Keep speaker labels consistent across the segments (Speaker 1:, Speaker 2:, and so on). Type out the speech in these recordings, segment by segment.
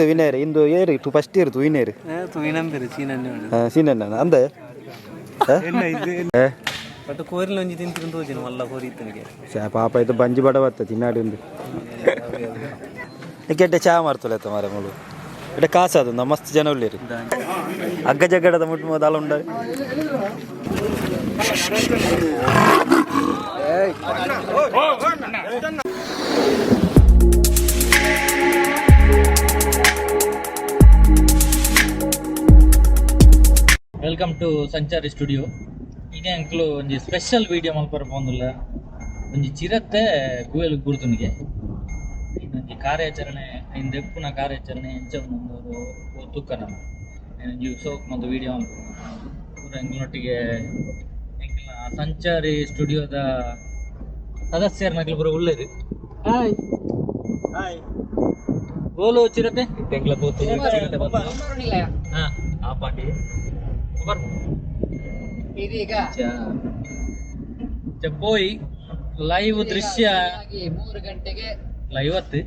Speaker 1: ವಿನಯರ್ ಇಂದು ಏರು to first ಇರ್ತು ವಿನಯರ್ ಸೀನನ್ನ ಅಂದ
Speaker 2: ಕೋರಿಲ ಒಂಜಿ ತಿಂತಿರು ತೋಜಿನ ಮಲ್ಲ ಕೋರಿ ಇತ್ತನಿಗೆ
Speaker 1: ಪಾಪ ಇದು ಬಂಜಿ ಬಡ ಬರ್ತದೆ ತಿನ್ನಾಡಿ ಉಂಡು ಕೆಟ್ಟ ಚಾ ಮಾಡ್ತೊಲೆತ್ತ ಮಾರ ಮೂಳು ಇಡ ಕಾಸು ಅದು ಮಸ್ತ್ ಜನ ಉಳ್ಳೇರಿ ಅಗ್ಗ ಜಗ್ಗಡದ ಮುಟ್ಟು ಮೊದಲು ಉಂಡ
Speaker 2: ವೆಲ್ಕಮ್ ಟು ಸಂಚಾರಿ ಸ್ಟುಡಿಯೋ ಇದೇ ಅಂಕಲು ಒಂಜಿ ಸ್ಪೆಷಲ್ ವಿಡಿಯೋ ಮಲ್ಪರ ಪೋಂದುಲ್ಲ ಒಂಜಿ ಚಿರತೆ ಗುವೆಲ್ ಗುರುತುನಿಗೆ ಒಂಜಿ ಕಾರ್ಯಾಚರಣೆ ಇಂದು ಎಪ್ಪುನ ಕಾರ್ಯಾಚರಣೆ ಎಂಚ ಒಂದು ತುಕ್ಕನ ಒಂಜಿ ಸೋಕ್ ಮತ್ತು ವಿಡಿಯೋ ಪೂರ ಎಂಕ್ಲೊಟ್ಟಿಗೆ ಎಂಕ್ಲ ಸಂಚಾರಿ ಸ್ಟುಡಿಯೋದ ಸದಸ್ಯರನ್ನಕ್ಲು ಪೂರ ಉಳ್ಳೇದು ಹಾಯ್ ಹಾಯ್ ಗೋಲು ಚಿರತೆ ಎಂಕ್ಲ ಬೋತು ಚಿರತೆ ಹಾ ಆ ಪಾಟಿ
Speaker 3: ಇದೀಗ
Speaker 2: പോയി ലൈവ് ദൃശ്യ
Speaker 3: 3 ಗಂಟೆಗೆ
Speaker 2: ലൈവ് അത്ത്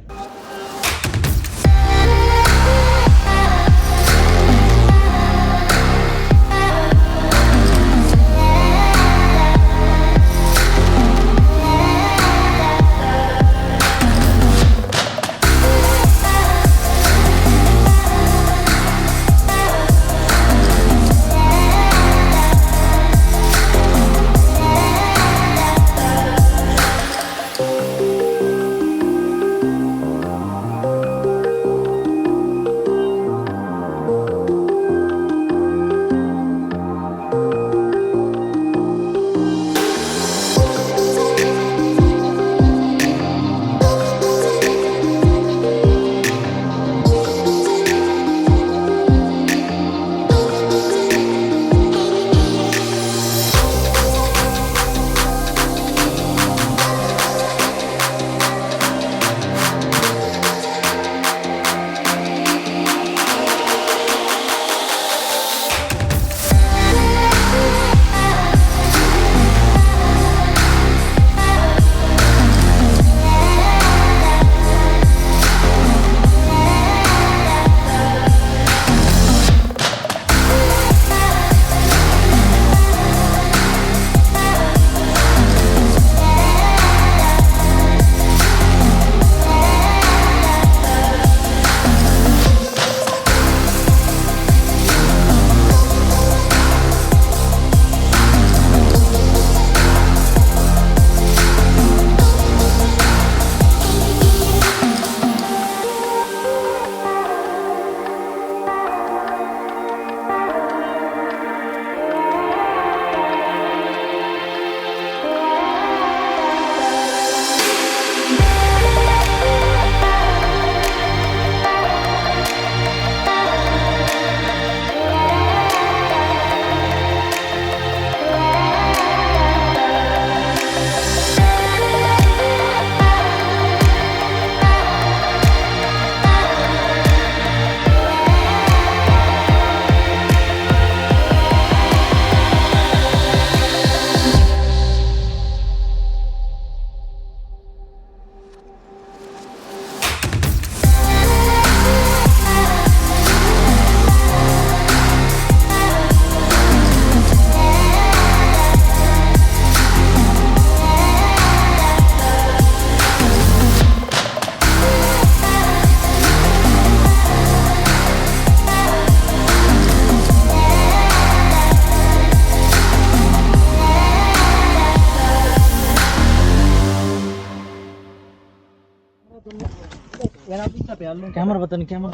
Speaker 2: कैमरा बता नहीं कैमरा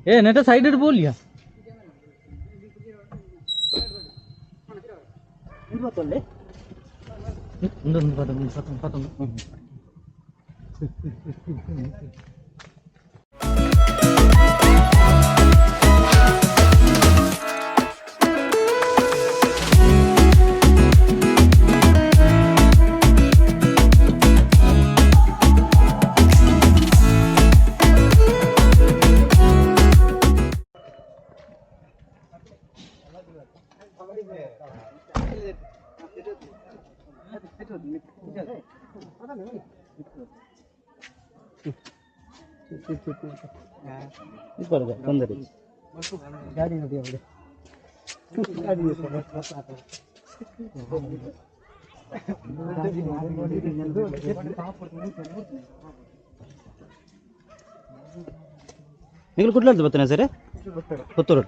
Speaker 2: ए नेटा साइड बोल लिया
Speaker 1: ತೊಂದರೆ
Speaker 4: ಗಾಡಿ ನೋಡಿ ಅವಳು ಗಾಡಿ
Speaker 1: ನೀವು ಕುಡ್ಲಾರ್ದು ಬರ್ತಾನೆ ಸರ್ ಪುತ್ತೂರು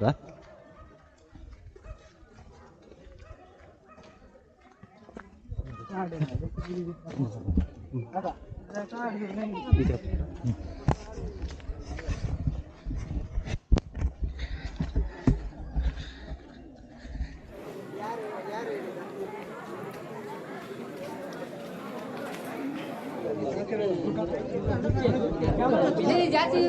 Speaker 3: ಜಾಸ್ತಿ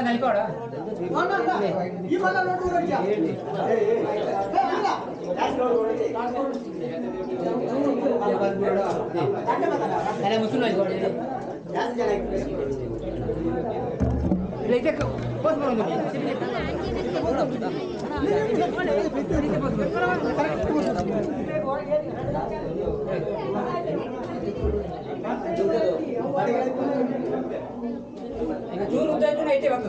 Speaker 3: నలిపోడా ముస్లిం ಚೂರು ಉದ್ದ ಐತೆ ಬಂತು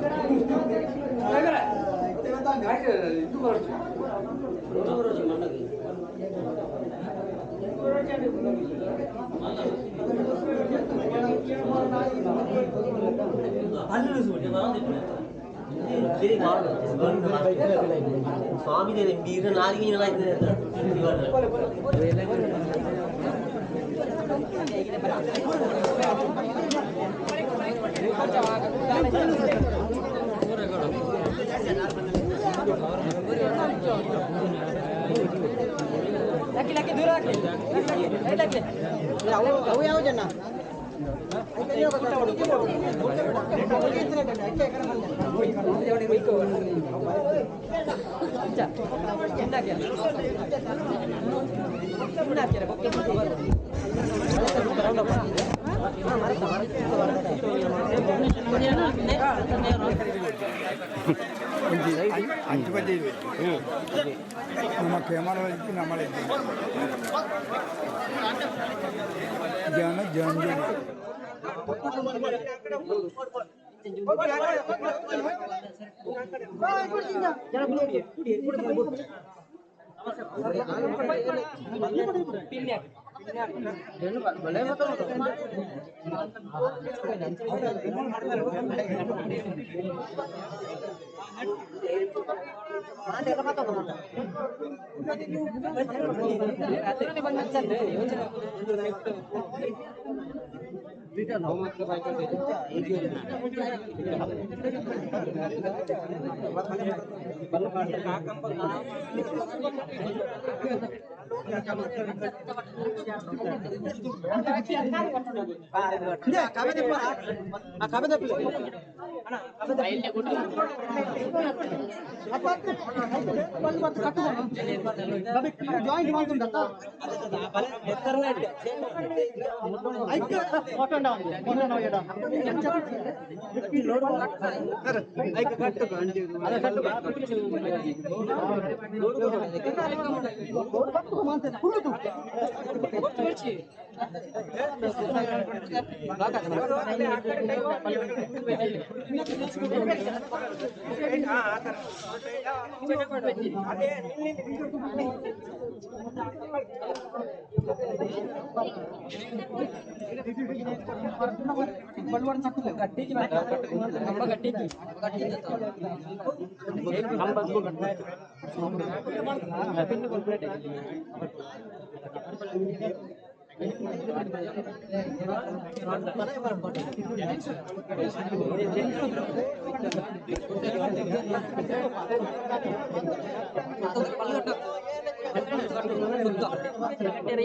Speaker 5: ಸ್ವಾಮಿ ನೀರ ನಾಲ್ಗೆ
Speaker 4: ಅವು ಯಾವ ಜನ ನಮ್ಮ ಕ್ಯಾಮರಾ ನಮ್ಮಳೆ ಜನ ಜಾಯಿಂಟ್ ಮಾಡ್ಕೊಂಡ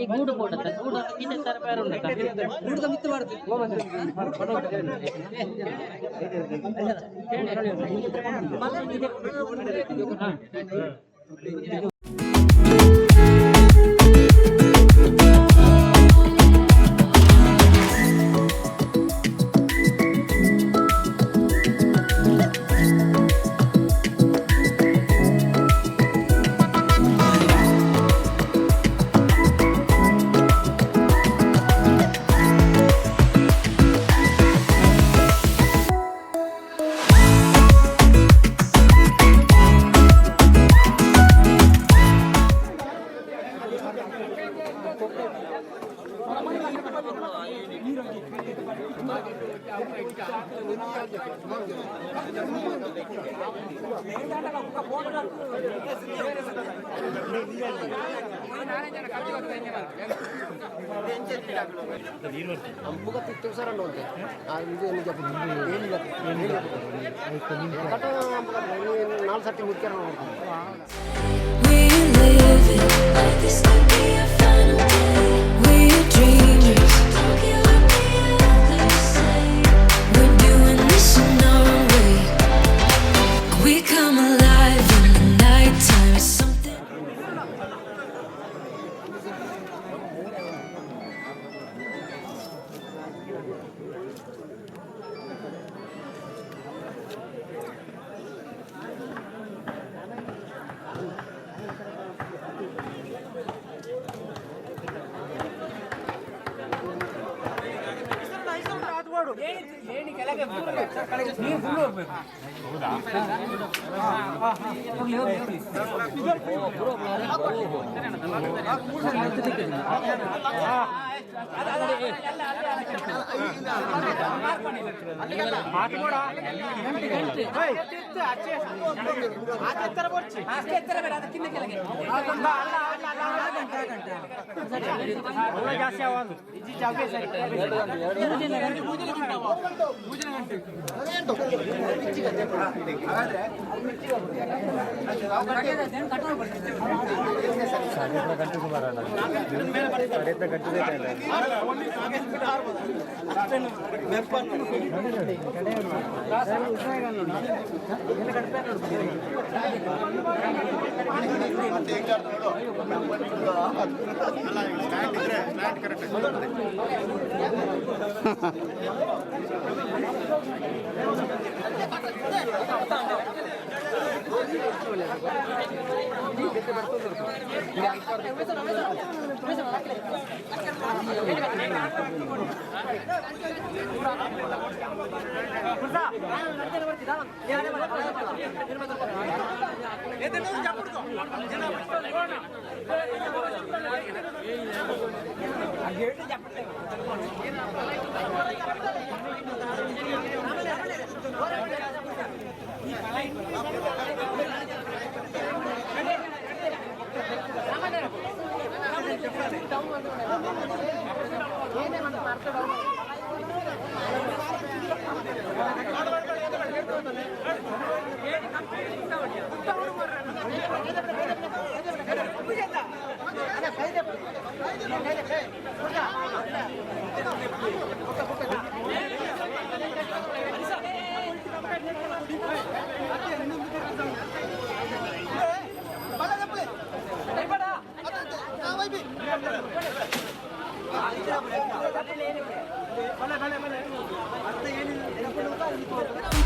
Speaker 2: ಈ ಗೂಡು ಕೊಡುತ್ತೆ ಗೂಡು ಇನ್ನೇ ತರ ಬೇರೆ ಉಂಟು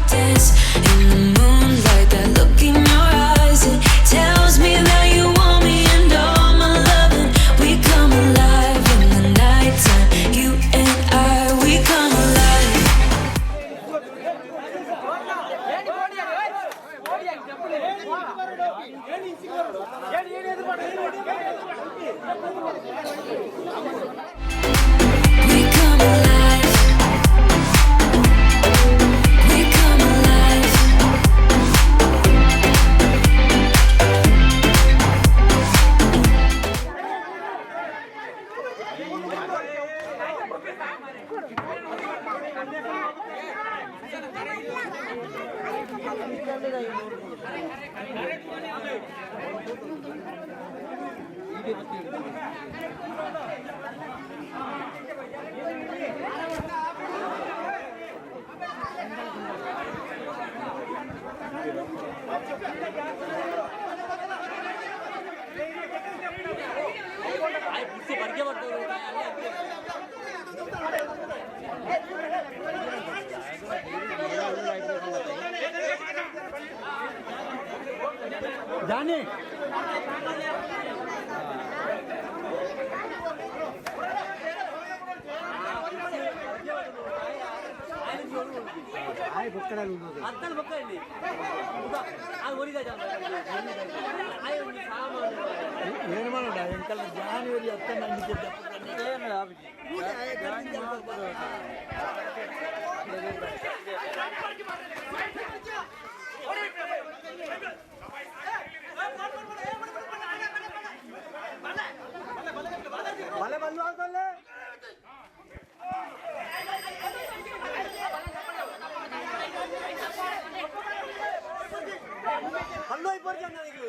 Speaker 6: Dance in the moonlight, that look in your eyes, it tells me that you want me and all my loving. We come alive in the nighttime, you and I, we come alive. We come alive. We come alive.
Speaker 4: जाने आए बक्कड़ा लूंगा
Speaker 5: అద్దలు బొక్కండి అది ఒరిగా
Speaker 4: ಏನು ಮಾಡೋಣ ಎಂಕಲ್ January 10 ನಂಗೆ ಮಳೆ ಬಂದು ಆಗ್ತಲ್ಲ ಹಣ್ಣು ಇಬ್ಬರು ಜನ ನನಗೆ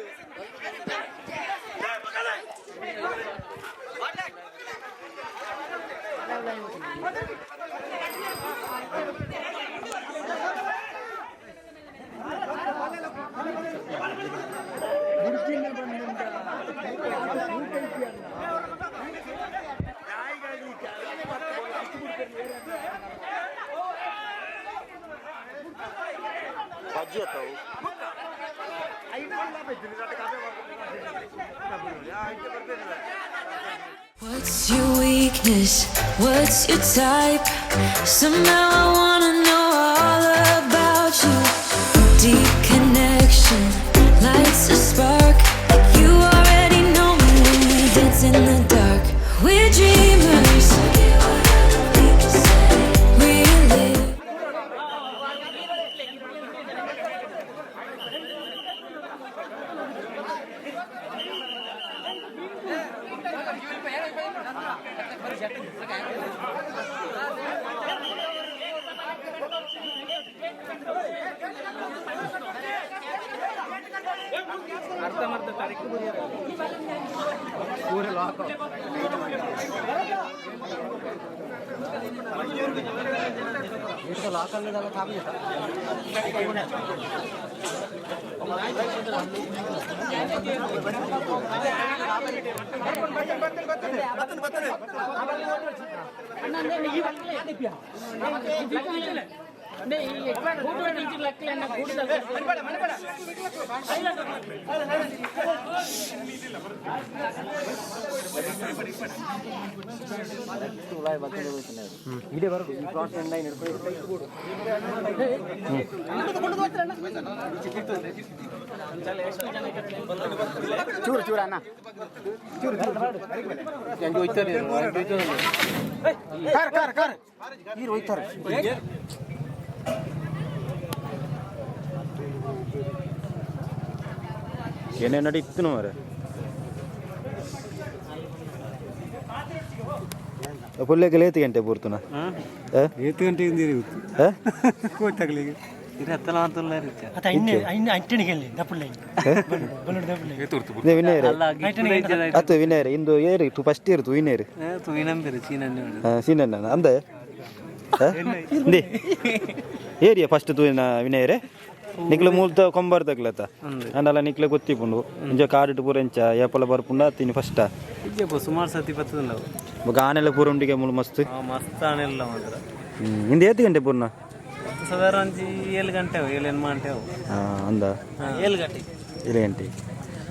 Speaker 1: ಬಜ್ಜಿ ಅತ್ತವು
Speaker 6: What's your weakness? What's your type? Somehow I wanna know all about you. Deep connection lights a spark. Like you already know me when we dance in the dark. We're dreamers. We live.
Speaker 4: पूरे lock इसको lock करने वाला था भी ಇದೇ ಬರೋದು ಈ cross end line ಹಿಡ್ಕೊಂಡು ಚೂರು ಚೂರು ಅಣ್ಣ ಚೂರು ಚೂರು ಹೋಯ್ತಾರೆ ಕಾರ್ ಕಾರ್ ಕಾರ್ ನೀರು ಹೋಯ್ತಾರೆ
Speaker 1: ಏನೇನು ನಡೀತು ಮಾರೆ ಪುಲ್ಲೆಗೆ ಲೇತು ಗಂಟೆ ಪೂರ್ತನ
Speaker 4: ಏತು ಗಂಟೆ ಕೂತಾಗಲಿಗೆ
Speaker 1: ಅತ್ತು ವಿನಯರ್ ಇಂದು ಏರಿ ತು ಫಸ್ಟ್ ಇರ್ತು ವಿನಯರ್ ಸೀನನ್ನ ಅಂದ ಏರಿಯ ಫಸ್ಟ್ ತೂಯಿನ ವಿನಯರೇ ನಿಕ್ಲೆ ಮೂಲ್ತ ಕೊಂಬರ್ತಕ್ಲತ್ತ ಅಂಡಲ್ಲ ನಿಕ್ಲೆ ಗೊತ್ತಿಪ್ಪುಂಡು ಇಂಜ ಕಾಡಿಟ್ಟು ಪೂರ ಇಂಚ ಏಪಲ ಬರ್ಪುಂಡ ತಿನಿ ಫಸ್ಟ
Speaker 7: ಸುಮಾರು ಸತಿ ಬರ್ತದಲ್ಲ
Speaker 1: ಆನೆಲ್ಲ ಪೂರ ಉಂಡಿಗೆ ಮೂಲ ಮಸ್ತ್
Speaker 7: ಮಸ್ತ್ ಆನೆಲ್ಲ ಮಾತ್ರ
Speaker 1: ಇಂದ ಏತು ಗಂಟೆ ಪೂರ್ಣ
Speaker 7: ಸಾಧಾರಣ 7 ಗಂಟೆ 7 ಗಂಟೆ
Speaker 1: ಅಂದ
Speaker 7: 7 ಗಂಟೆ
Speaker 1: 7 ಗಂಟೆ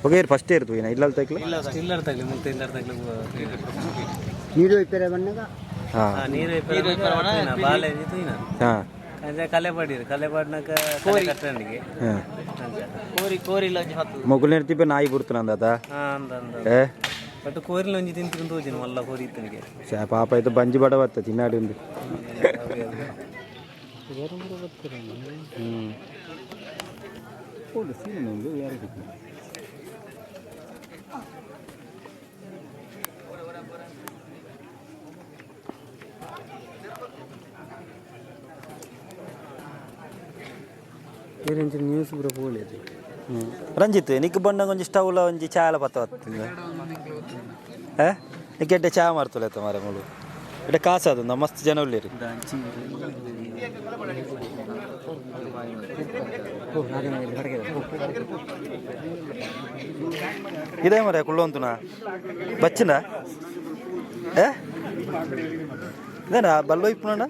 Speaker 1: ಒಗೇರ್ ಫಸ್ಟ್ ಇರ್ತು ಏನ ಇಲ್ಲ ತಕ್ಲೆ
Speaker 7: ಇಲ್ಲ ಸ್ಟಿಲ್ಲರ್ ತಗಲಿ ಮತ್ತೆ ಇಲ್ಲರ್ ತಗಲಿ
Speaker 4: ನೀರು ಇಪ್ಪರೆ ಬಣ್ಣಗ
Speaker 7: ನೀರು ಬಾಲೆ
Speaker 1: ಹಾಂ
Speaker 7: ಕಲೆ ಪಾಡಿನಕ ಕಲೆ ಕಟ್ಟಣಿಗೆ ಕೋರಿಲ್ಲ
Speaker 1: ಮೊಗಲ್ ನಿರ್ತಿಪ್ಪೆ ನಾಯಿ ಬುಡ್ತಾನ ಅಂದ
Speaker 7: ಬಟ್ ಕೋರಿಲ ಒಂಜಿ ತಿಂತಿಕೊಂಡು ಹೋಜಿನ ಮಲ್ಲ ಕೋರಿ ಇತ್ತನಿಗೆ
Speaker 1: ಪಾಪ ಇದು ಬಂಜಿ ಬಡ ಬತ್ತ ತಿನ್ನಾಡಿ ಉಂದು
Speaker 7: ನ್ಯೂಸ್ ಪೂರ ಪೋಲಿ
Speaker 1: ರಂಜಿತ್ ನಿಕ್ ಬಣ್ಣ ಒಂಜಿ ಸ್ಟವ್ಲ ಒಂಜಿ ಚಾಲ ಪತ್ತ ಕೆಟ್ಟೆ ಚಹಾ ಮಾಡ್ತಲತ್ತ ಮಾರೆ ಮುಳು ಎಡೆ ಕಾಸು ಅದು ಮಸ್ತ್ ಜನ ಉಳ್ಳೇರಿ ಇದೇ ಮರ ಕುಳ್ಳೊಂತುನಾ ಬಚ್ಚಿನ ಇದೇನಾ ಬಲ್ಲೋ ಇಪ್ಪುನ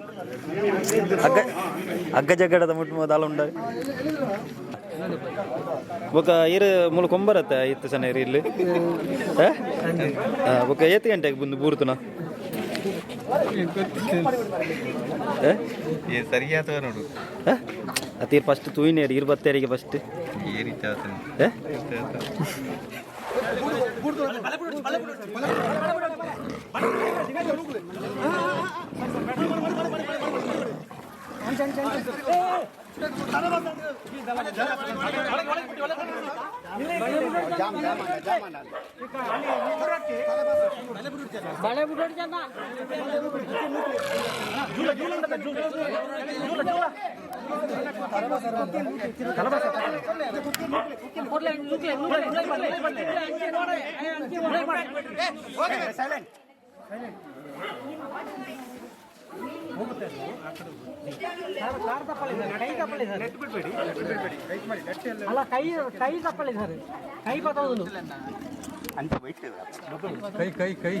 Speaker 1: ಅಗ್ಗ ಜಗ್ಗಡದ ಮುಟ್ಟು ದಾಲ ಉಂಡ ఒక ಮೂಲ ಕೊಂಬರತ್ತೆ ಇತ್ತು ಸಣ್ಣ ಇಲ್ಲಿ ఒక ಏತು ಗಂಟೆಗೆ ಬಂದು ಬೂರ್ತುನ
Speaker 8: ಸರಿಯಾದ ನೋಡು
Speaker 1: ಅತಿ ಫಸ್ಟ್ ತೂಯಿನೇರಿ 22 ಫಸ್ಟ್
Speaker 5: ಅಲ್ಲ ಕೈ ಕೈ ತಪ್ಪಲಿ ಸರ್ ಕೈ ಬತ್ತೋದು
Speaker 8: ಕೈ ಕೈ ಕೈ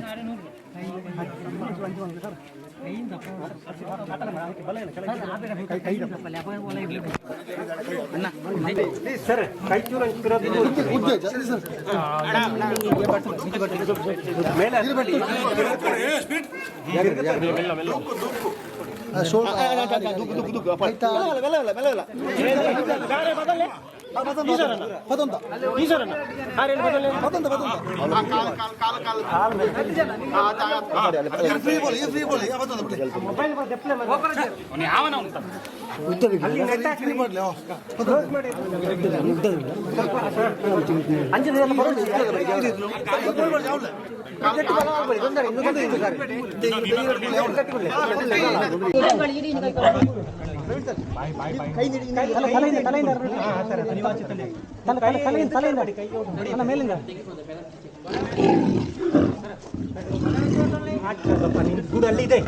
Speaker 5: ಸರ್ ಕೈ ಚೂರ ಮೇಲಿಂದ ಗೂಡು ಅಲ್ಲಿ ಇದೆ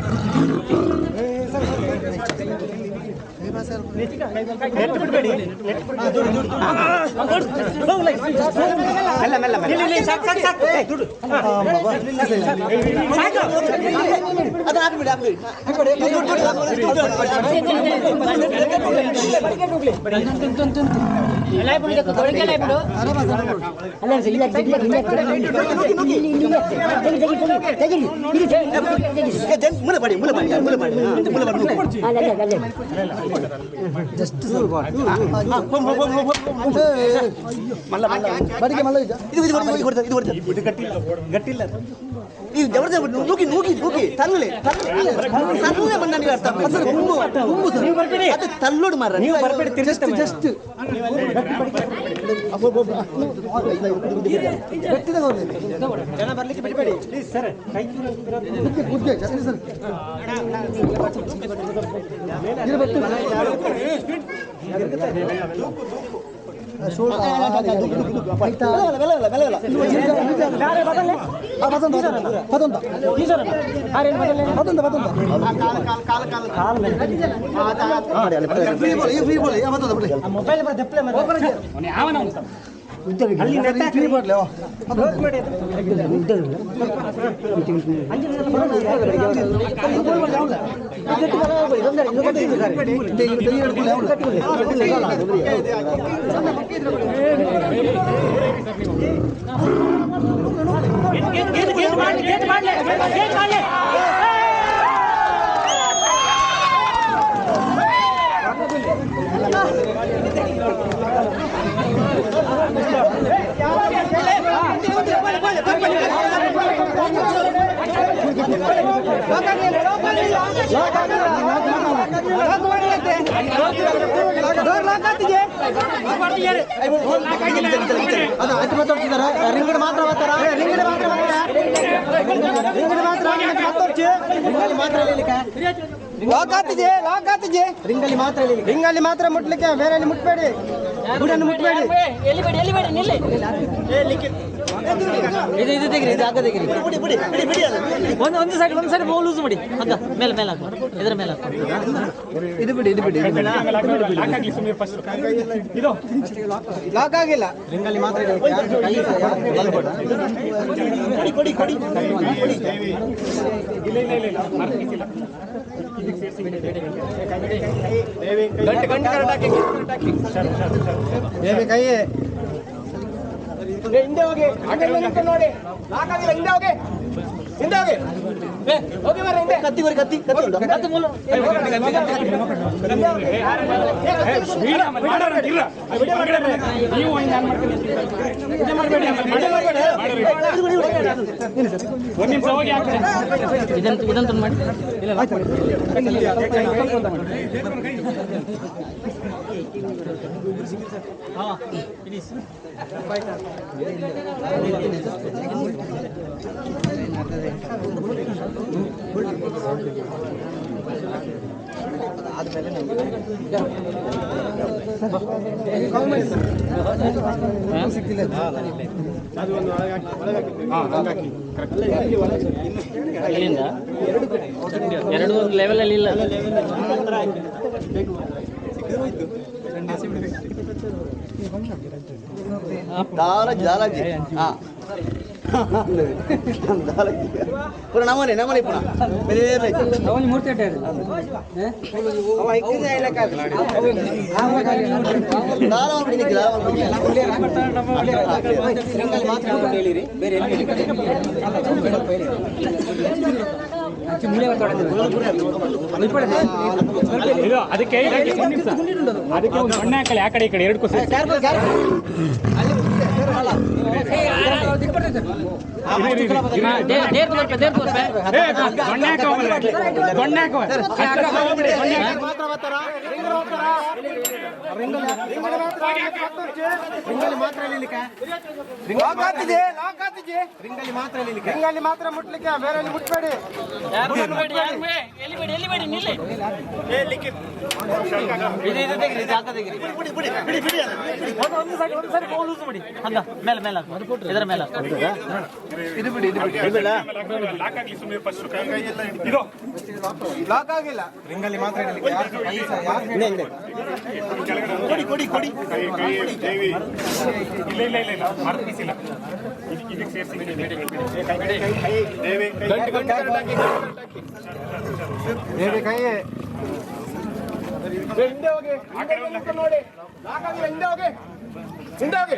Speaker 5: ಗಟ್ಟಿಲ್ಲ ನೂಕಿ ನೂಕಿ ನೂಕಿ ತಲ್ಲೇ ತಲ್ಲೇ ಬಂದ ನೀವು ಅರ್ಥ ತಲ್ಲೋಡು ಮಾರ ನೀವು ಬರ್ಬೇಡಿ ಜಸ್ಟ್ ಜಸ್ಟ್ ಜನ ಬರ್ಲಿಕ್ಕೆ ಬಿಡಬೇಡಿ ಪ್ಲೀಸ್ ಸರ್ ಕೈ ಸರ್ ರಿಂಗಡ್ ಮಾತ್ರ ರಿಂಗಲ್ಲಿ ಮಾತ್ರ ಮುಟ್ಲಿಕ್ಕೆ ಬೇರೆ ಮುಟ್ಬೇಡಿ ಗುಡನ್ನು ಮುಟ್ಬೇಡಿ ಇದು ತೆಗಿರಿ, ಇದು ಹಗ್ಗ ತೆಗಿರಿ. ಒಂದು ಸೈಡ್ ಬೋಲ್ ಲೂಸ್ ಮಾಡಿ, ಹಗ್ಗ ಮೇಲೆ ಮೇಲೆ ಹಾಕಿ, ಇದರ ಮೇಲೆ ಹಾಕಿ. ಇದು ಬಿಡಿ, ಇದು ಬಿಡಿ, ಲಾಕ್ ಆಗಿಲ್ಲ. ರಿಂಗಲ್ಲಿ ಮಾತ್ರ ಕೈ ಹಿಂದೆ ಹೋಗಿ, ನೋಡಿ ಲಾಕ್ ಆಗಿಲ್ಲ. ಹಿಂದೆ ಹೋಗಿ, ಹಿಂದೆ ಹೋಗಿ, ಹೋಗಿ ಮಾರ ಹಿಂದೆ. ಕತ್ತಿ ಬರಿ, ಕತ್ತಿ ಕತ್ತಿ ಮೂಲ ಇದಂತ ಮಾಡಿ. ಇಲ್ಲ ಲಾಕ್ ಮಾಡಿ. ಇಲ್ಲಿಂದ ಎರಡು ಲೆವೆಲ್ ಅಲ್ಲಿ ಇಲ್ಲ. ನಮನೆ ಮೂರ್ತಿ ಅದಕ್ಕೆ ಒಂದು ಬಣ್ಣ ಹಾಕಲಿ ಆ ಕಡೆ ಈ ಕಡೆ ಎರಡು ಮಾತ್ರ ಮುಟ್ಲಿಕ್ಕೆ, ಬೇರೆ ಮುಟ್ಬೇಡಿ. ಮೇಲೆ ಮೇಲೆ ಇದರ ಮೇಲೆ ಇದು ಬಿಡಿ, ಇದು ಬಿಡಿ. ಲಾಕ್ ಆಗಿಲ್ಲ. ರಿಂಗಲ್ಲಿ ಮಾತ್ರ ಕೊಡಿ ಕೊಡಿ ಕೊಡಿ. ಹಿಂದೆ ಹೋಗಿ, ನೋಡಿ ಲಾಕ್ ಆಗಿಲ್ಲ. ಹಿಂದೆ ಹೋಗಿ, ಹಿಂದೆ ಹೋಗಿ,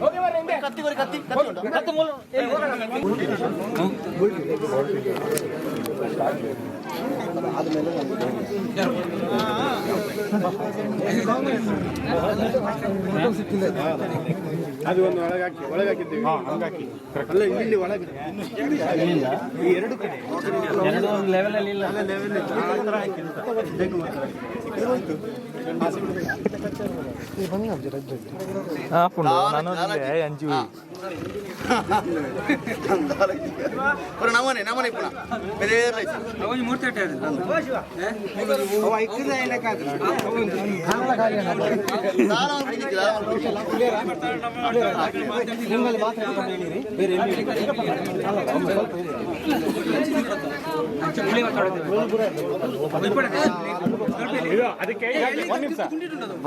Speaker 5: ಹೋಗಿ ಮಾರ ಹಿಂದೆ. ಕತ್ತಿ ಬರಿ, ಕತ್ತಿ ಕತ್ತಿ ಮೂಲ.
Speaker 8: ಅದು ಒಂದು ಒಳಗಾಕಿದ್ದೇವೆ. ಹಂಗಾಕಿ ಅಲ್ಲ, ಇಲ್ಲಿ ಒಳಗೆ ಈ ಎರಡು ಕಡೆ
Speaker 5: ಎರಡು ಲೆವೆಲ್ ಅಲ್ಲಿ ಇಲ್ಲ.
Speaker 8: ನಮನೆ ಮೂರ್ತಿ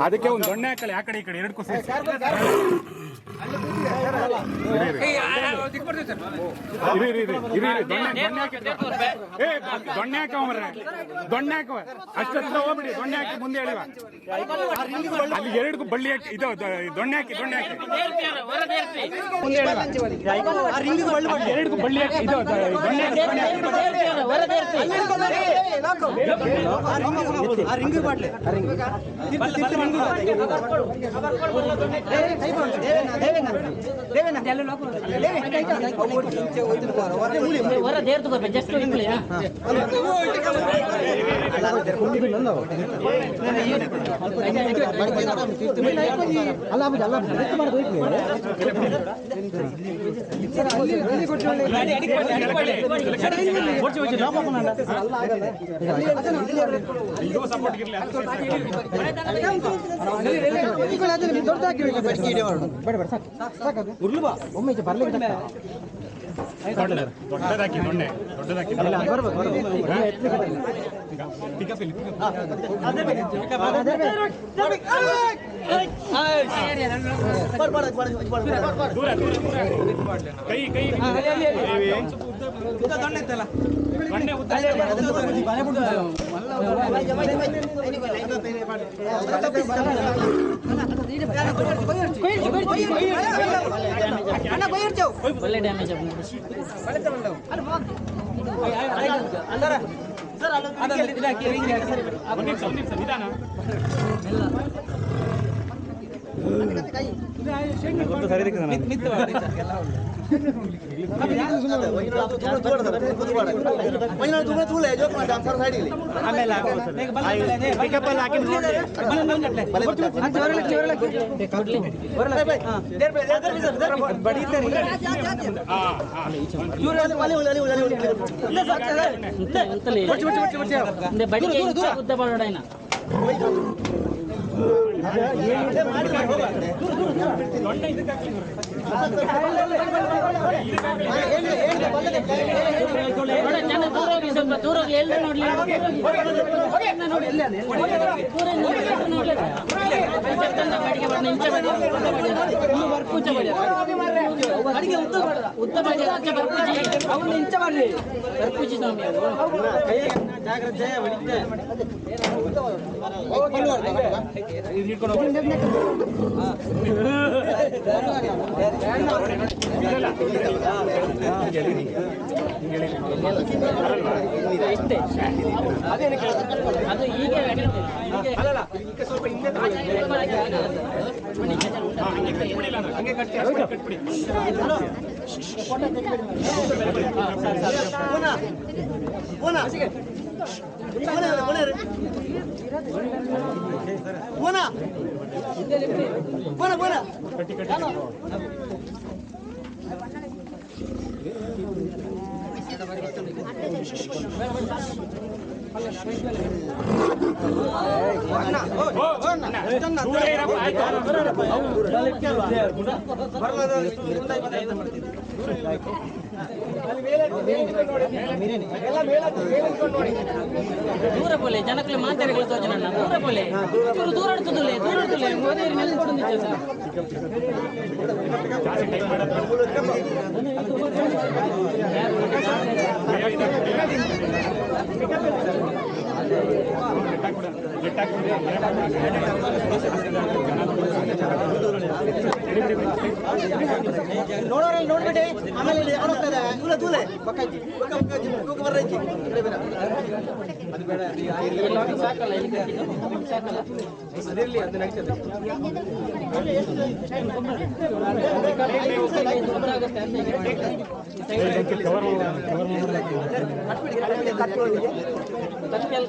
Speaker 8: ಅದಕ್ಕೆ ಒಂದು ದೊಣ್ಣೆ ಹಾಕಲಿ ಆ ಕಡೆ ಈ ಕಡೆ ಎರಡು ದೊಣ್ಣೆ ಹಾಕವ್ರೆ, ದೊಣ್ಣೆ ಹಾಕವ ಅಷ್ಟು ಹತ್ರ ಹೋಗ್ಬಿಡಿ. ದೊಣ್ಣೆ ಹಾಕಿ ಮುಂದೆ ಹೇಳಿವ, ಅಲ್ಲಿ ಎರಡು ಬಳ್ಳಿ ಹಾಕಿ ಇದು ದೊಣ್ಣೆ ಹಾಕಿ, ದೊಣ್ಣೆ ಹಾಕಿ ಎರಡು ಬಳ್ಳಿ ಹಾಕಿ ಇದು ದೊಣ್ಣೆ
Speaker 5: ಹೊರ ದೇರ್ ತಗೋಬೇಕು ಜಸ್ಟ್ ಇಟ್ಕೊಳ್ಳಿ ಒಮ್ಮೆ ಬರ್ಲಿಕ್ಕೆ
Speaker 8: ದೊಡ್ಡದಾಕಿ ದೊಣ್ಣೆ ದೊಡ್ಡದಾಕಿ ಕೈ ಕೈ ದೊಣ್ಣೆ ಉದ್ದ
Speaker 5: ಒಳ್ಳೆ ಡ್ಯಾಮೇಜ್
Speaker 8: ನಿಧಾನ
Speaker 5: ಬಡಿಗೆ ಉದ್ದ ಮಾಡೋಣ ಸ್ವಲ್ಪ ದೂರ ಹೋಗಿ ಎಲ್ಲ ನೋಡ್ಲಿ ಬಡಿಗೆ ಬಣ್ಣ ಇಂಚ ಬಡಿ ಕೂಚ ಬಡಿ ಅಡಿಗೆ ಉದ್ದ ಬಡಿ ಬರ್ಪೂಜಿ ಅವನು ಇಂಚ ಬರಲಿ ಬರ್ಪೂಜಿ ಸ್ವಾಮಿ ಜಾಗ್ರತೆ ಅದು ಈಗ ದೂರ ಪೋಲೆ ಜನಕ್ಕೆ ಮಾತಾಡಿಗಳು ತೋಚನ ದೂರ ಪೋಲೆ ದೂರ ಆಡ್ತದಲ್ಲ ದೂರ ಆಡ್ತಲ್ಲ ಮೋದಿ ನೆಲ್ಕೊಡು ನೋಡೋರಲ್ಲಿ ನೋಡ್ಬಿಡಿ ಆಮೇಲೆ ತೂಲೆ ಸಾಕಲ್ಲ ಸಾಕಲ್ಲ ಅದಿರಲಿ ಅದು ನೆಕ್ಸ್ಟ್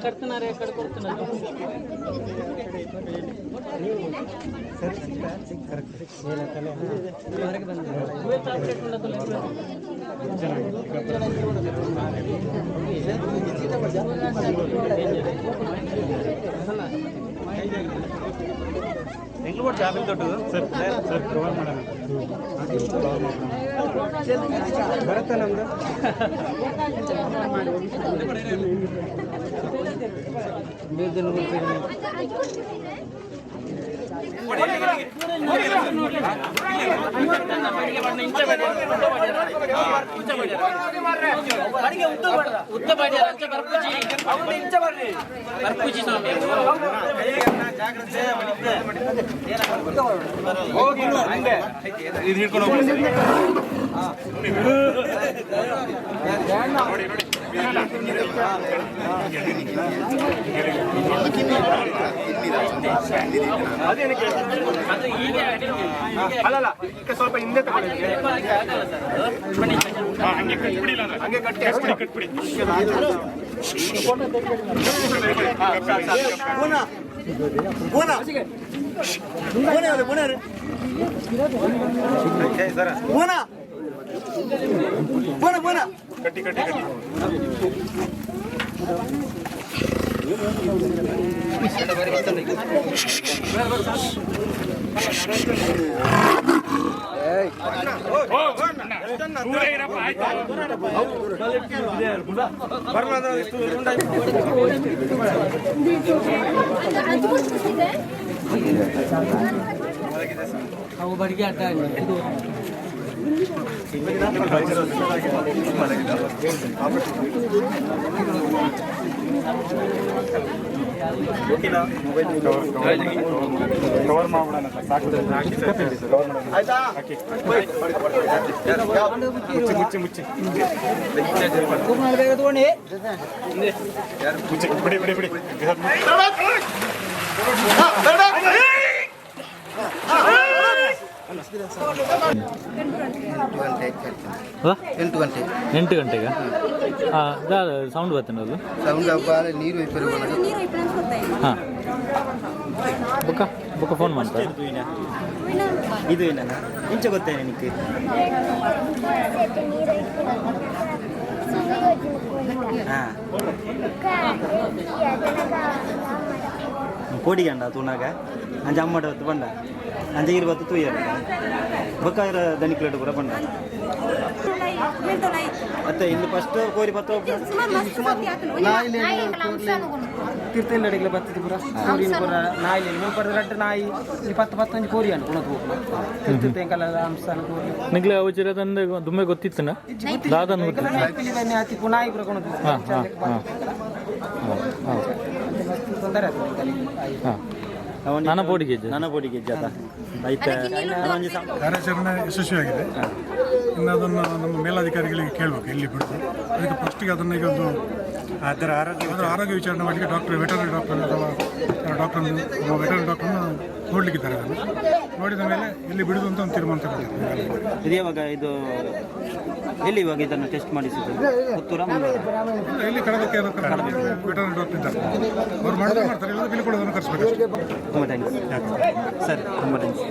Speaker 5: ಕಟ್ಟಿ ಕಟ್ತಿನಾರೆ ಕಟ್ಕೊಡ್ತಿನಾರೆ
Speaker 7: ಬೆಂಗಳೂರು ಜಾಬಿಲ್ ದೊಡ್ಡದು
Speaker 8: ಸರ್ ಸರ್ ಕವರ್ ಮಾಡೋಣ ಬರುತ್ತಾ ನಮ್ದು
Speaker 5: ಉದ್ದ ಬಾಡಿ ಬರ್ಪೂಜಿ ಸ್ವಾಮಿ
Speaker 8: ಇದು ಹಿಡ್ಕೊಂಡು ಹೋಗಿ ಅಲ್ಲಲ್ಲ ಸ್ವಲ್ಪ ಹಿಂದೆ ತಗೊಳ್ಳಿ. ಹಂಗೆ ಕಟ್ಬಿಡಿಲ್ಲ ಹಂಗೆ ಕಟ್ಬಿಡಿ. ಕಟ್ಟಿ ದೂರ ಇರಪ್ಪ ಆಯ್ತು.
Speaker 5: ಅವು ಬಡಿಗೆ ಅಡ್ಡ
Speaker 8: ಕವರ್ ಮಾಡೋಣ ಸಾಕು. ಮುಚ್ಚಿ ಬಿಡಿ.
Speaker 2: ಎಂಟು ಗಂಟೆಗೆ ಸೌಂಡ್ ಬರ್ತೇನೆ ಅದು
Speaker 4: ನೀರು
Speaker 2: ಹಾಂ ಬುಕ್ಕ ಫೋನ್ ಮಾಡ್ತಾರೆ
Speaker 1: ಇದು ಏನ ಇಂಚ ಗೊತ್ತೇನೆ ನಿಕ್ಕೆ ಕೋಡಿಗಂಡ ತೂನಾಗ ಅಂಜ ಅಮ್ಮಡ ಹೊತ್ತು ಬಂಡ ಅಂಜ ಇರುವತ್ತು ತೂಯರ ಬೊಕ್ಕ ದನಿಕ್ಲೇಟ್ ಪೂರ ಬಂಡ ಮತ್ತೆ ಇಲ್ಲಿ ಫಸ್ಟ್ ಕೋರಿ ಪತ್ರ
Speaker 5: ತೀರ್ಥಿಲ್ಲ ಬರ್ತದೆ ಪೂರ ಕೋರಿನ ಪೂರ ನಾಯಿ ನೀವು ಪಡೆದ್ರೆ ನಾಯಿ 10-15 ಕೋರಿ ಅನ್ನು ಕುಣದು ತೀರ್ಥ ಎಂಕಲ್ಲ ಅಂಶನ ಕೋರಿ
Speaker 2: ನಿಗ್ಲೆ ಅವಚಿರ ತಂದೆ ದುಮ್ಮೆ ಗೊತ್ತಿತ್ತನ ದಾದನ್ ಗೊತ್ತಿತ್ತು
Speaker 5: ಹಾಕಿ ನಾಯಿ ಪೂರ ಕುಣದು ತೊಂದರೆ
Speaker 2: ನನ್ನ ಬೋಡಿಗೆ
Speaker 1: ಜಾತ ಆಯ್ತಾ
Speaker 9: ಕಾರ್ಯಾಚರಣೆ ಯಶಸ್ವಿಯಾಗಿದೆ. ಇನ್ನು ಅದನ್ನು ನಮ್ಮ ಮೇಲಾಧಿಕಾರಿಗಳಿಗೆ ಕೇಳಬೇಕು ಎಲ್ಲಿ ಬಿಡೋದು. ಅದಕ್ಕೆ ಫಸ್ಟಿಗೆ ಅದನ್ನು ಈಗ ಒಂದು ಅದರ ಆರೋಗ್ಯ ವಿಚಾರಣೆ ಮಾಡಲಿಕ್ಕೆ ವೆಟರ್ನರಿ ಡಾಕ್ಟರ್ ಅಥವಾ ವೆಟರ್ನರಿ ಡಾಕ್ಟರ್ನ ನೋಡಲಿಕ್ಕಿದ್ದಾರೆ. ಅದನ್ನು ನೋಡಿದ ಮೇಲೆ ಎಲ್ಲಿ ಬಿಡುದು ಅಂತ ಒಂದು ತೀರ್ಮಾನ ತಗೊಂಡಿದ್ದಾರೆ.
Speaker 1: ಇದು ಯಾವಾಗ ಇದು ಎಲ್ಲಿ ಇವಾಗ ಇದನ್ನು ಟೆಸ್ಟ್ ಮಾಡಿಸಿದ್ರು ಪುತ್ತೂರ
Speaker 9: ಎಲ್ಲಿ ಕಡಬಕ್ಕೆ ವೆಟರ್ನರಿ ಡಾಕ್ಟರ್ ಇದ್ದಾರೆ, ಅವ್ರು ಮಾಡಿದ್ರೆ ಮಾಡ್ತಾರೆ, ಇಲ್ಲ ಬಿಲ್ ಕೊಡೋದನ್ನು ಕರೆಸಬೇಕು.
Speaker 1: ತುಂಬ ಥ್ಯಾಂಕ್ಸ್ ಸರ್, ತುಂಬ ಥ್ಯಾಂಕ್ಸ್.